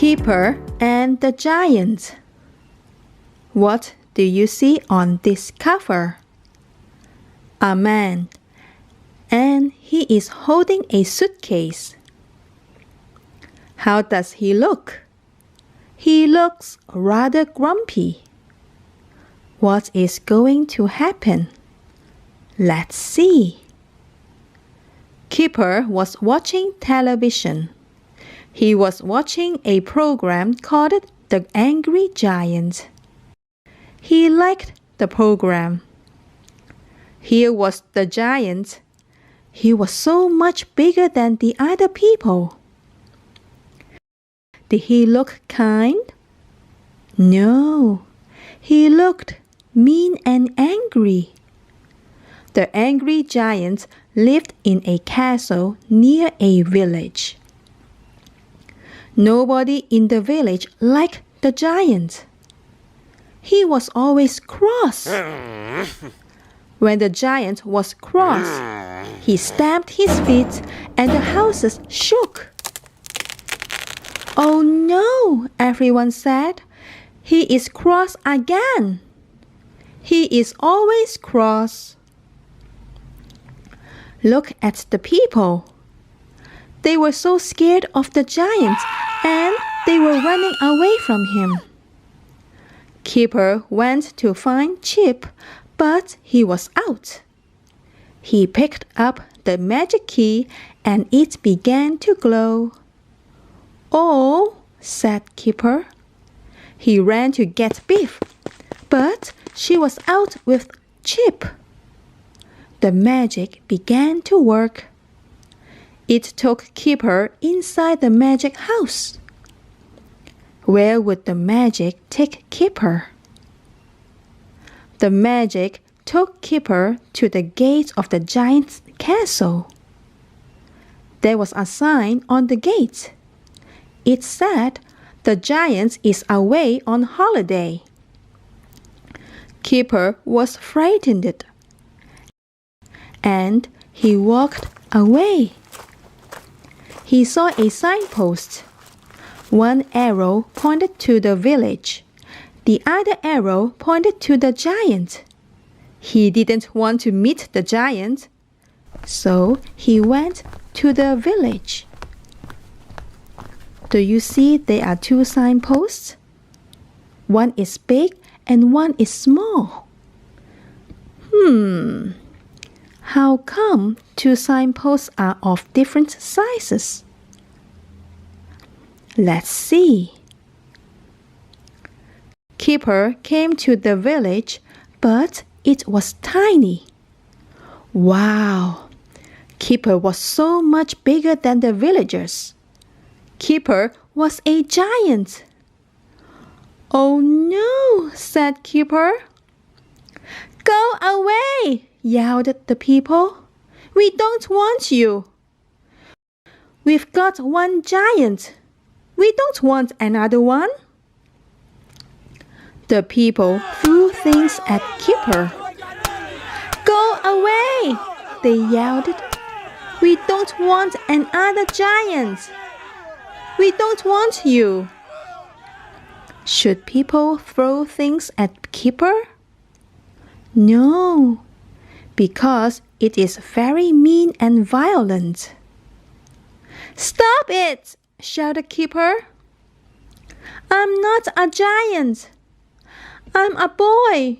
Kipper and the Giant. What do you see on this cover? A man, and he is holding a suitcase. How does he look? He looks rather grumpy. What is going to happen? Let's see. Kipper was watching television. He was watching a program called The Angry Giant. He liked the program. Here was the giant. He was so much bigger than the other people. Did he look kind? No, he looked mean and angry. The angry giant lived in a castle near a village. Nobody in the village liked the giant. He was always cross. When the giant was cross, he stamped his feet and the houses shook. Oh no, everyone said. He is cross again. He is always cross. Look at the people. They were so scared of the giant and they were running away from him. Kipper went to find Chip, but he was out. He picked up the magic key and it began to glow. Oh, said Kipper. He ran to get Beef, but she was out with Chip. The magic began to work. It took Kipper inside the magic house. Where would the magic take Kipper? The magic took Kipper to the gate of the giant's castle. There was a sign on the gate. It said, "The giant is away on holiday." Kipper was frightened, and he walked away. He saw a signpost. One arrow pointed to the village. The other arrow pointed to the giant. He didn't want to meet the giant, so he went to the village. Do you see there are two signposts? One is big and one is small. How come two signposts are of different sizes? Let's see. Kipper came to the village, but it was tiny. Wow! Kipper was so much bigger than the villagers. Kipper was a giant. Oh no, said Kipper. Go away, yelled the people. We don't want you. We've got one giant. We don't want another one. The people threw things at Kipper. Go away, they yelled. We don't want another giant. We don't want you. Should people throw things at Kipper? No, because it is very mean and violent. Stop it, shouted Kipper. I'm not a giant. I'm a boy.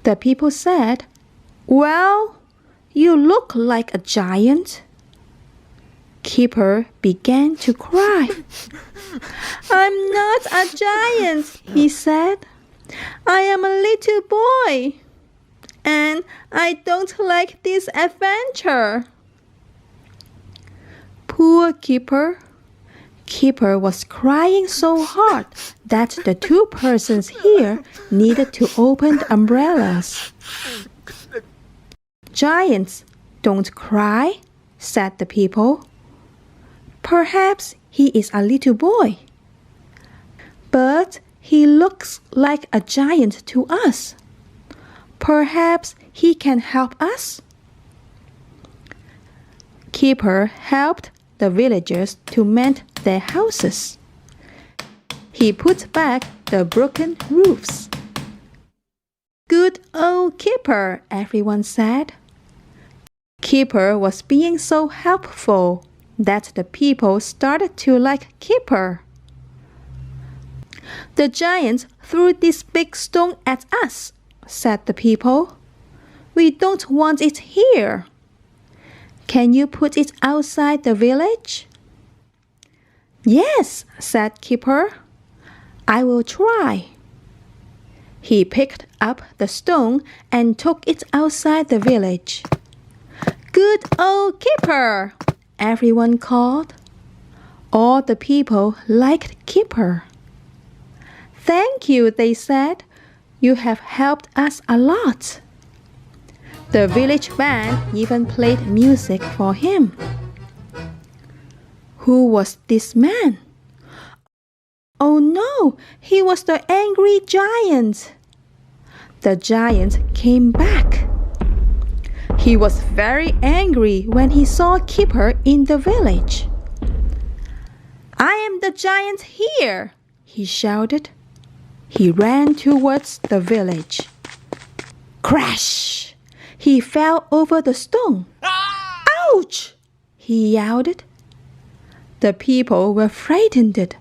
The people said, Well, you look like a giant. Kipper began to cry. I'm not a giant, he said. I am a little boy, and I don't like this adventure. Poor Kipper. Kipper was crying so hard that the two persons here needed to open the umbrellas. Giants don't cry, said the people. Perhaps he is a little boy, but he looks like a giant to us. Perhaps he can help us. Kipper helped the villagers to mend their houses. He put back the broken roofs. Good old Kipper, everyone said. Kipper was being so helpful that the people started to like Kipper. The giant threw this big stone at us, said the people. We don't want it here. Can you put it outside the village? Yes, said Kipper. I will try. He picked up the stone and took it outside the village. Good old Kipper, everyone called. All the people liked Kipper. Thank you, they said. You have helped us a lot. The village band even played music for him. Who was this man? Oh no, he was the angry giant. The giant came back. He was very angry when he saw Kipper in the village. I am the giant here, he shouted. He ran towards the village. Crash! He fell over the stone. Ouch! He yelled. The people were frightened.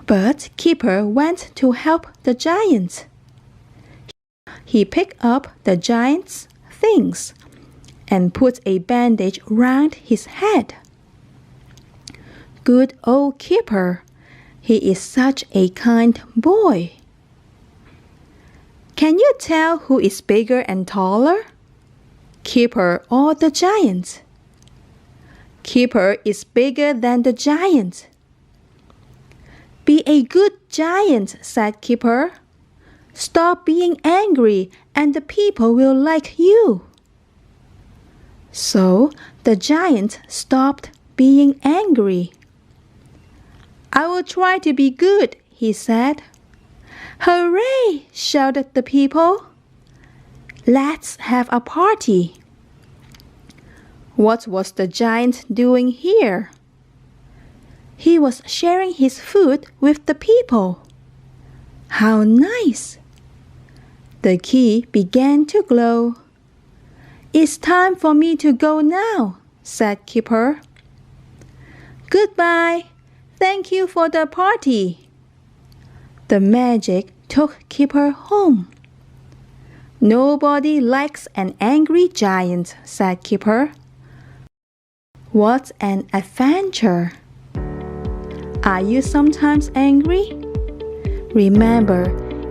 But Kipper went to help the giant. He picked up the giant's things and put a bandage round his head. Good old Kipper. He is such a kind boy. Can you tell who is bigger and taller? Kipper or the giant? Kipper is bigger than the giant. Be a good giant, said Kipper. Stop being angry and the people will like you. So the giant stopped being angry. I will try to be good, he said. Hooray! Shouted the people. Let's have a party. What was the giant doing here? He was sharing his food with the people. How nice! The key began to glow. It's time for me to go now, said Kipper. Goodbye. Thank you for the party. The magic took Kipper home. Nobody likes an angry giant, said Kipper. What an adventure! Are you sometimes angry? Remember,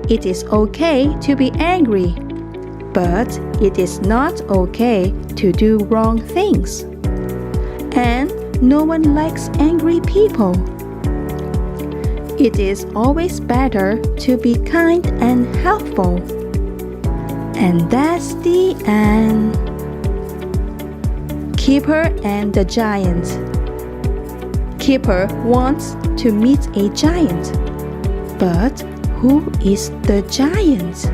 it is okay to be angry, but it is not okay to do wrong things. And no one likes angry people. It is always better to be kind and helpful. And that's the end. Kipper and the Giant. Kipper wants to meet a giant. But who is the giant?